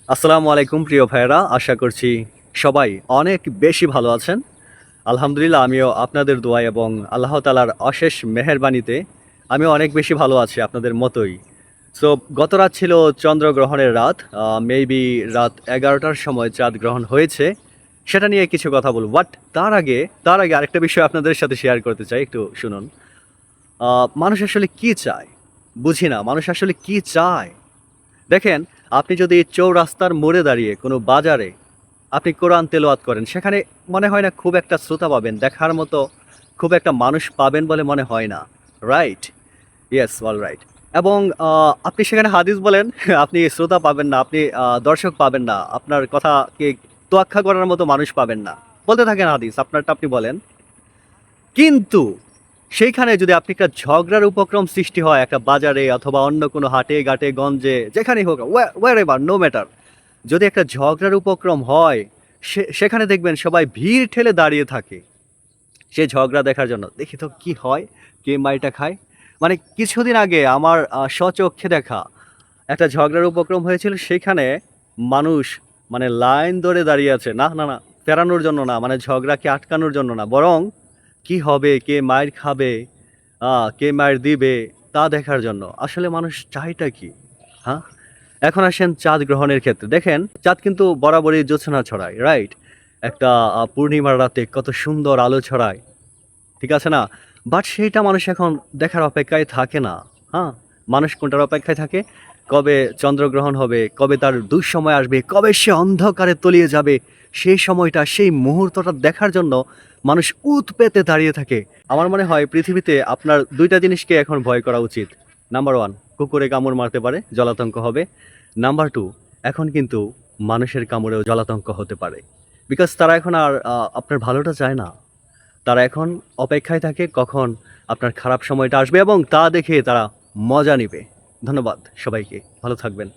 আসসালামু আলাইকুম প্রিয় ভাইয়েরা, আশা করছি সবাই অনেক বেশি ভালো আছেন। আলহামদুলিল্লাহ আমিও আপনাদের দোয়া এবং আল্লাহ তাআলার অশেষ মেহেরবানিতে আমিও অনেক বেশি ভালো আছি আপনাদের মতোই। সো গত রাত ছিল চন্দ্রগ্রহণের রাত। মেবি রাত ১১টার সময় চাঁদ গ্রহণ হয়েছে। সেটা নিয়ে কিছু কথা বলব। বাট তার আগে আরেকটা বিষয় আপনাদের সাথে শেয়ার করতে চাই, একটু শুনুন। মানুষ আসলে কি চায়? বুঝি না, মানুষ আসলে কি চায়? দেখেন, আপনি যদি চৌরাস্তার মোড়ে দাঁড়িয়ে কোনো বাজারে আপনি কোরআন তেলাওয়াত করেন, সেখানে মনে হয় না খুব একটা শ্রোতা পাবেন। দেখার মতো খুব একটা মানুষ পাবেন বলে মনে হয় না। রাইট? Yes, alright. এবং আপনি সেখানে হাদিস বলেন, আপনি শ্রোতা পাবেন না, আপনি দর্শক পাবেন না। আপনার কথাকে তোয়াক্কা করার মতো মানুষ পাবেন না। বলতে থাকেন হাদিস, আপনারটা আপনি বলেন। কিন্তু সেইখানে যদি আপনি একটা ঝগড়ার উপক্রম সৃষ্টি হয় একটা বাজারে অথবা অন্য কোনো হাটে ঘাটে গঞ্জে যেখানেই হোক, ওয়ার নো ম্যাটার, যদি একটা ঝগড়ার উপক্রম হয়, সেখানে দেখবেন সবাই ভিড় ঠেলে দাঁড়িয়ে থাকে সে ঝগড়া দেখার জন্য। দেখি তো কি হয়, কে মাইটা খায়। মানে কিছুদিন আগে আমার স্বচক্ষে দেখা একটা ঝগড়ার উপক্রম হয়েছিল, সেখানে মানুষ মানে লাইন ধরে দাঁড়িয়ে আছে। না না না, ফেরানোর জন্য না, মানে ঝগড়াকে আটকানোর জন্য না, বরং কি হবে, কে মাইর খাবে, কে মাইর দিবে, তা দেখার জন্য। আসলে মানুষ চাইটা কি? হ্যাঁ, এখন আসেন চাঁদ গ্রহণের ক্ষেত্রে। দেখেন, চাঁদ কিন্তু বরাবরই জ্যোৎস্না ছড়ায়, রাইট? একটা পূর্ণিমার রাতে কত সুন্দর আলো ছড়ায়, ঠিক আছে না? বাট সেইটা মানুষ এখন দেখার অপেক্ষায় থাকে না। হ্যাঁ, মানুষ কোনটার অপেক্ষায় থাকে? কবে চন্দ্রগ্রহণ হবে, কবে তার দুঃসময় আসবে, কবে সে অন্ধকারে তলিয়ে যাবে, সেই সময়টা, সেই মুহূর্তটা দেখার জন্য মানুষ উত পেতে দাঁড়িয়ে থাকে। আমার মনে হয় পৃথিবীতে আপনার ২টা জিনিসকে এখন ভয় করা উচিত। নাম্বার 1, কুকুরে কামড় মারতে পারে, জলাতঙ্ক হবে। নাম্বার 2, এখন কিন্তু মানুষের কামড়েও জলাতঙ্ক হতে পারে। বিকজ তারা এখন আর আপনার ভালোটা চায় না। তারা এখন অপেক্ষায় থাকে কখন আপনার খারাপ সময়টা আসবে এবং তা দেখে তারা মজা নিবে। ধন্যবাদ সবাইকে। ভালো থাকবেন।